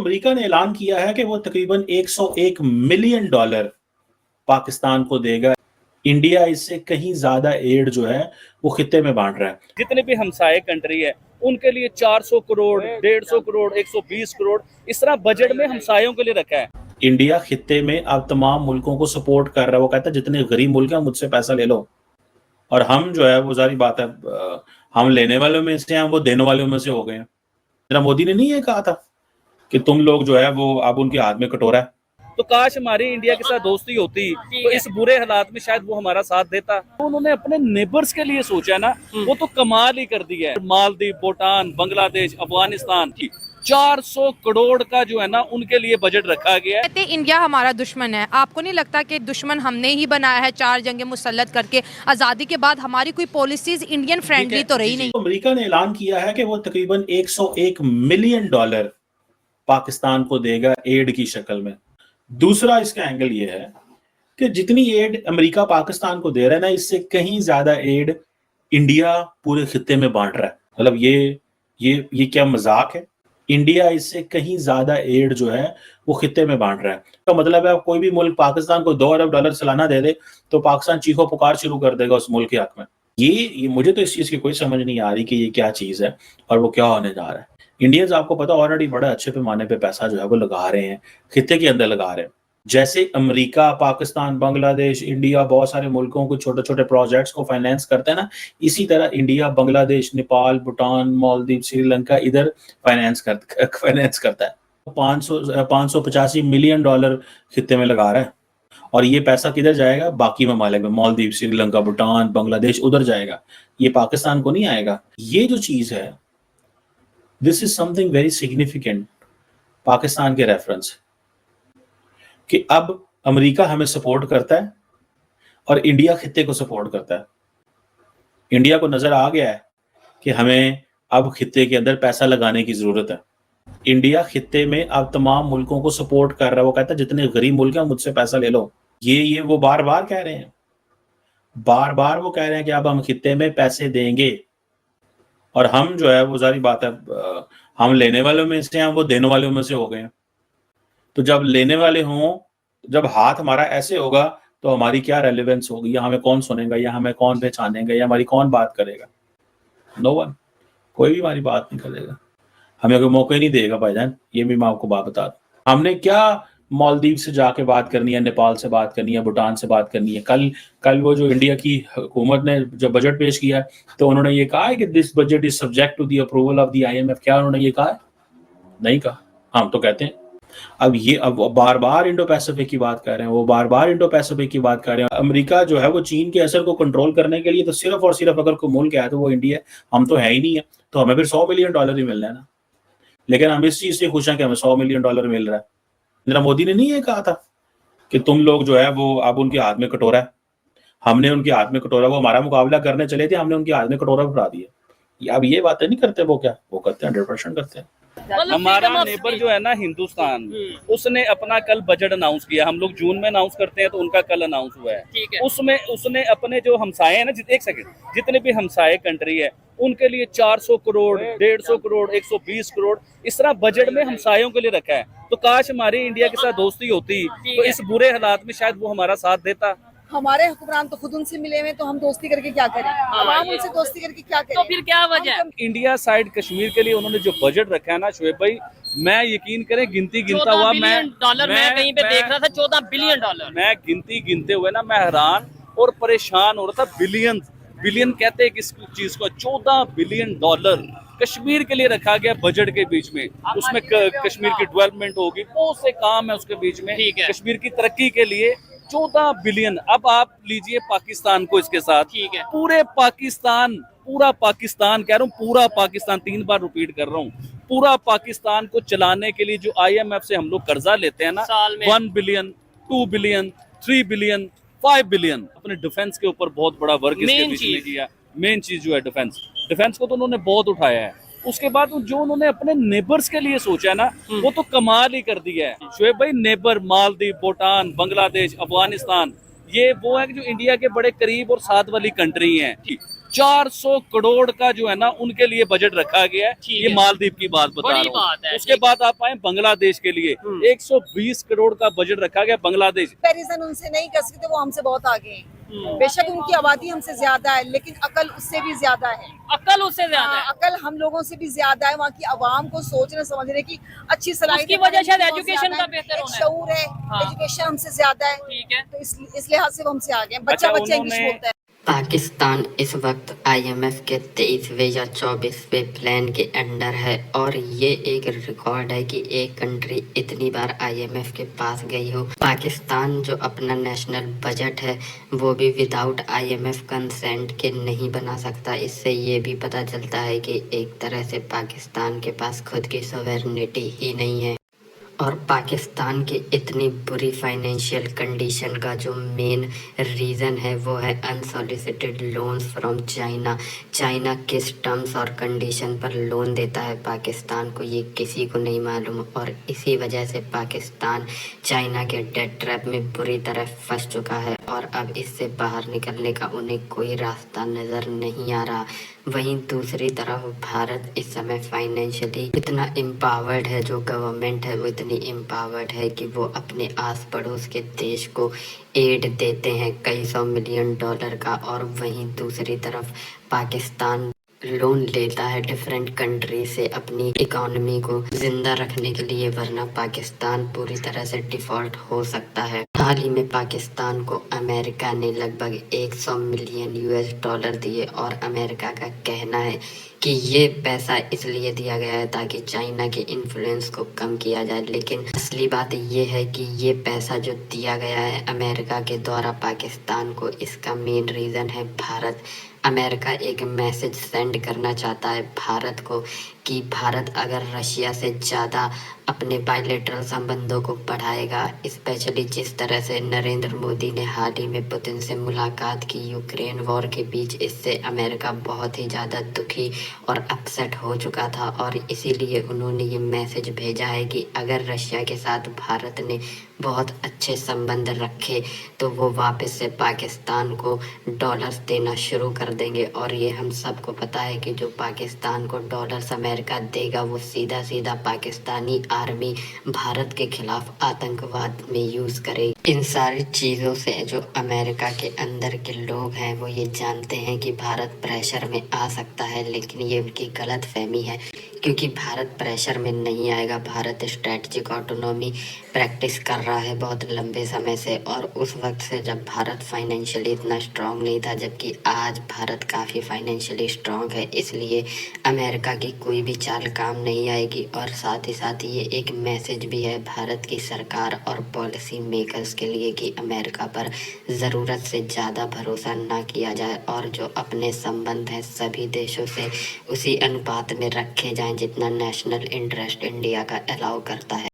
America ने ऐलान किया है कि वो तकरीबन 101 मिलियन डॉलर पाकिस्तान को देगा। इंडिया इससे कहीं ज्यादा एड जो है वो खित्ते में बांट रहा है। जितने भी हमसाये कंट्री है उनके लिए 400 करोड़, 150 करोड़, 120 करोड़ इस तरह बजट में हमसायों के लिए रखा है। इंडिया खित्ते में अब तमाम मुल्कों को सपोर्ट कर रहा है। वो कहता है जितने गरीब मुल्क हैं मुझसे पैसा ले लो, और हम जो है वो सारी बात है, हम लेने वालों में से हैं, वो देने वालों में से हो गए हैं। जरा मोदी ने नहीं ये कहा था कि तुम लोग जो है वो अब उनके हाथ में कटोरा है। तो काश हमारी इंडिया के साथ दोस्ती होती तो इस बुरे हालात में शायद वो हमारा साथ देता। तो उन्होंने अपने नेबर्स के लिए सोचा ना, वो तो कमाल ही कर दिया है। मालदीव, भूटान, बांग्लादेश, अफगानिस्तान, 400 करोड़ का जो है ना उनके लिए बजट रखा गया है। कहते इंडिया हमारा दुश्मन है, आपको नहीं लगता कि दुश्मन हमने ही बनाया है 4 जंगें मुसल्लत करके? आज़ादी के बाद हमारी कोई पॉलिसीज इंडियन फ्रेंडली तो रही नहीं। अमेरिका ने ऐलान किया है कि वो तकरीबन 101 मिलियन डॉलर पाकिस्तान को देगा एड की शक्ल में। दूसरा इसका एंगल ये है कि जितनी एड अमेरिका पाकिस्तान को दे रहा है ना, इससे कहीं ज्यादा एड इंडिया पूरे खित्ते में बांट रहा है। मतलब ये क्या मजाक है? इंडिया इससे कहीं ज्यादा एड जो है वो खित्ते में बांट रहा है। तो मतलब है कोई भी मुल्क पाकिस्तान को 2 अरब डॉलर सालाना दे दे तो पाकिस्तान चीखो पुकार शुरू कर देगा उस मुल्क के हक में। ये मुझे तो इस चीज की कोई समझ नहीं आ रही कि ये क्या चीज है और वो क्या होने जा रहा है। इंडियंस आपको पता ऑलरेडी बड़े अच्छे पैमाने पे पैसा जो है वो लगा रहे हैं, खित्ते के अंदर लगा रहे हैं। जैसे अमेरिका, पाकिस्तान, बांग्लादेश, इंडिया बहुत सारे मुल्कों को छोटे छोटे प्रोजेक्ट्स को फाइनेंस करते हैं ना, इसी तरह इंडिया, बांग्लादेश, नेपाल, भूटान, मालदीव, श्रीलंका इधर फाइनेंस करता है। 585 मिलियन डॉलर खित्ते में लगा रहा है, और ये पैसा किधर जाएगा? बाकी ममालिक में, मालदीव, श्रीलंका, भूटान, बांग्लादेश, उधर जाएगा। ये पाकिस्तान को नहीं आएगा। ये जो चीज है, this is something very significant Pakistan के रेफरेंस, कि अब अमेरिका हमें सपोर्ट करता है और इंडिया खित्ते को सपोर्ट करता है। इंडिया को नजर आ गया है कि हमें अब खित्ते के अंदर पैसा लगाने की जरूरत है। इंडिया खित्ते में अब तमाम मुल्कों को सपोर्ट कर रहा है। वो कहता है जितने गरीब मुल्क हैं मुझसे पैसा ले लो। ये वो बार बार कह रहे हैं, बार बार वो कह रहे हैं कि अब हम खित्ते में पैसे देंगे, और हम जो है वो सारी बात है, हम लेने वालों में से हैं, वो देने वालों में से हो गए हैं। तो जब लेने वाले हों, जब हाथ हमारा ऐसे होगा तो हमारी क्या रेलेवेंस होगी, या हमें कौन सुनेगा, या हमें कौन पहचानेगा, या हमारी कौन बात करेगा? नो वन, कोई भी हमारी बात नहीं करेगा, हमें कोई मौका ही नहीं देगा भाईजान। ये भी मैं आपको बात बता दूं। हमने क्या मालदीव से जाके बात करनी है, नेपाल से बात करनी है, भूटान से बात करनी है? कल वो जो इंडिया की हुकूमत ने जब बजट पेश किया तो उन्होंने ये कहा है कि this budget is subject to the approval of the IMF। क्या उन्होंने ये कहा है? नहीं कहा। हम तो कहते हैं अब बार बार इंडो पैसिफिक की बात कर रहे हैं, वो बार बार इंडो पैसिफिक की बात कर रहे हैं। अमेरिका जो है वो चीन के असर को कंट्रोल करने के लिए तो सिर्फ और सिर्फ अगर कोई मुल्क है तो वो इंडिया है। हम तो है ही नहीं है, तो हमें फिर 100 मिलियन डॉलर ही मिलना है ना। लेकिन हम इस चीज से खुश हैं कि हमें 100 मिलियन डॉलर मिल रहा है। जरा मोदी ने नहीं ये कहा था कि तुम लोग जो है वो अब उनके हाथ में कटोरा है। हमने उनके हाथ में कटोरा, वो हमारा मुकाबला करने चले थे, हमने उनके हाथ में कटोरा पकड़ा दिया। अब ये बातें नहीं करते वो, क्या वो करते हैं? 100% करते हैं। हमारा नेबर जो है ना हिंदुस्तान, उसने अपना कल बजट अनाउंस किया। हम लोग जून में अनाउंस करते हैं तो उनका कल अनाउंस हुआ है। उसमें उसने अपने जो हमसाये हैं ना, एक सेकंड, जितने भी हमसाये कंट्री है उनके लिए 400 करोड़, 150 करोड़, 120 करोड़ इस तरह बजट में हमसायों के लिए रखा है। तो काश हमारी इंडिया के साथ दोस्ती होती तो इस बुरे हालात में शायद वो हमारा साथ देता। हमारे हुक्मरान तो खुद उनसे मिले हुए, तो हम दोस्ती करके क्या करें? हम उनसे दोस्ती करके क्या करें? तो फिर क्या वजह है? इंडिया साइड कश्मीर के लिए उन्होंने जो बजट रखा है ना शोएब भाई, मैं यकीन करें गिनता हुआ मैं कहीं पे देख रहा था 14 बिलियन डॉलर। मैं गिनते हुए ना मैं हैरान और परेशान हो रहा था। बिलियन कहते हैं किस चीज को? 14 बिलियन डॉलर कश्मीर के लिए रखा गया बजट के बीच में। उसमें कश्मीर की डेवलपमेंट होगी, बहुत से काम है उसके बीच में, कश्मीर की तरक्की के लिए 14 बिलियन। अब आप लीजिए पाकिस्तान को इसके साथ, ठीक है, पूरा पाकिस्तान कह रहा हूँ, पूरा पाकिस्तान, 3 बार रिपीट कर रहा हूँ, पूरा पाकिस्तान को चलाने के लिए जो IMF से हम लोग कर्जा लेते हैं ना, 1 बिलियन, 2 बिलियन, 3 बिलियन, 5 बिलियन, अपने डिफेंस के ऊपर बहुत बड़ा वर्क इसके बीच में किया। मेन चीज जो है डिफेंस को तो उन्होंने बहुत उठाया है। उसके बाद जो उन्होंने अपने नेबर्स के लिए सोचा ना, वो तो कमाल ही कर दिया है शोएब भाई। नेबर, मालदीव, भूटान, बांग्लादेश, अफगानिस्तान, ये वो है कि जो इंडिया के बड़े करीब और साथ वाली कंट्री हैं। 400 करोड़ का जो है ना उनके लिए बजट रखा गया है। ठीक ये है। मालदीव की बात बता बड़ी रहा बात है, हूँ। उसके ठीक बाद आप आए बांग्लादेश के लिए 120 करोड़ का बजट रखा गया बांग्लादेश। कंपैरिजन उनसे नहीं कर सकते, वो हमसे बहुत आगे हैं। बेशक उनकी आबादी हमसे ज्यादा है, लेकिन अकल उससे भी ज्यादा है। अकल उससे ज्यादा है। अकल हम लोगों से भी ज्यादा है। वहाँ की आवाम को सोचने समझने की अच्छी सलाहियत उसकी वजह शायद एजुकेशन का बेहतर एक होना है। शऊर है, हाँ। एजुकेशन हमसे ज्यादा है। ठीक है। तो इस लिहाज से वो हमसे आगे हैं। बच्चा अच्छा, बच्चा इंग्लिश उन्होंने- बोलता है। पाकिस्तान इस वक्त आईएमएफ के 23वें या 24वें प्लान के अंडर है और ये एक रिकॉर्ड है कि एक कंट्री इतनी बार आईएमएफ के पास गई हो। पाकिस्तान जो अपना नेशनल बजट है वो भी विदाउट आईएमएफ कंसेंट के नहीं बना सकता। इससे ये भी पता चलता है कि एक तरह से पाकिस्तान के पास खुद की सॉवरेनिटी ही नहीं है। और पाकिस्तान की इतनी बुरी फाइनेंशियल कंडीशन का जो मेन रीज़न है वो है unsolicited loans from China. China किस टर्म्स और कंडीशन पर लोन देता है पाकिस्तान को ये किसी को नहीं मालूम और इसी वजह से पाकिस्तान चाइना के डेट ट्रैप में बुरी तरह फंस चुका है और अब इससे बाहर निकलने का उन्हें कोई रास्ता नज़र नहीं आ रहा। वहीं दूसरी तरफ भारत इस समय फाइनेंशियली इतना एम्पावर्ड है, जो गवर्नमेंट है वो इतनी एम्पावर्ड है कि वो अपने आस पड़ोस के देश को एड देते हैं कई $100 मिलियन का। और वहीं दूसरी तरफ पाकिस्तान लोन लेता है डिफरेंट कंट्री से अपनी इकोनॉमी को जिंदा रखने के लिए, वरना पाकिस्तान पूरी तरह से डिफॉल्ट हो सकता है। हाल ही में पाकिस्तान को अमेरिका ने लगभग $100 मिलियन दिए और अमेरिका का कहना है कि ये पैसा इसलिए दिया गया है ताकि चाइना के इन्फ्लुएंस को कम किया जाए। लेकिन असली बात ये है कि ये पैसा जो दिया गया है अमेरिका के द्वारा पाकिस्तान को, इसका मेन रीज़न है भारत। अमेरिका एक मैसेज सेंड करना चाहता है भारत को कि भारत अगर रशिया से ज़्यादा अपने बायलैटरल संबंधों को बढ़ाएगा, स्पेशली जिस तरह से नरेंद्र मोदी ने हाल ही में पुतिन से मुलाकात की यूक्रेन वॉर के बीच, इससे अमेरिका बहुत ही ज़्यादा दुखी और अपसेट हो चुका था और इसीलिए उन्होंने ये मैसेज भेजा है कि अगर रशिया के साथ भारत ने बहुत अच्छे संबंध रखे तो वो वापस से पाकिस्तान को डॉलर्स देना शुरू कर देंगे। और ये हम सबको पता है कि जो पाकिस्तान को डॉलर्स अमेरिका देगा वो सीधा सीधा पाकिस्तानी आर्मी भारत के खिलाफ आतंकवाद में यूज़ करेगी। इन सारी चीज़ों से जो अमेरिका के अंदर के लोग हैं वो ये जानते हैं कि भारत प्रेशर में आ सकता है, लेकिन ये उनकी गलत फहमी है क्योंकि भारत प्रेशर में नहीं आएगा। भारत स्ट्रेटजिक ऑटोनॉमी प्रैक्टिस कर रहा है बहुत लंबे समय से और उस वक्त से जब भारत फाइनेंशियली इतना स्ट्रांग नहीं था, जबकि आज भारत काफ़ी फाइनेंशियली स्ट्रांग है। इसलिए अमेरिका की कोई भी चाल काम नहीं आएगी। और साथ ही साथ ये एक मैसेज भी है भारत की सरकार और पॉलिसी मेकर्स के लिए कि अमेरिका पर ज़रूरत से ज़्यादा भरोसा ना किया जाए और जो अपने संबंध हैं सभी देशों से उसी अनुपात में रखे जाएं जितना नेशनल इंटरेस्ट इंडिया का अलाउ करता है।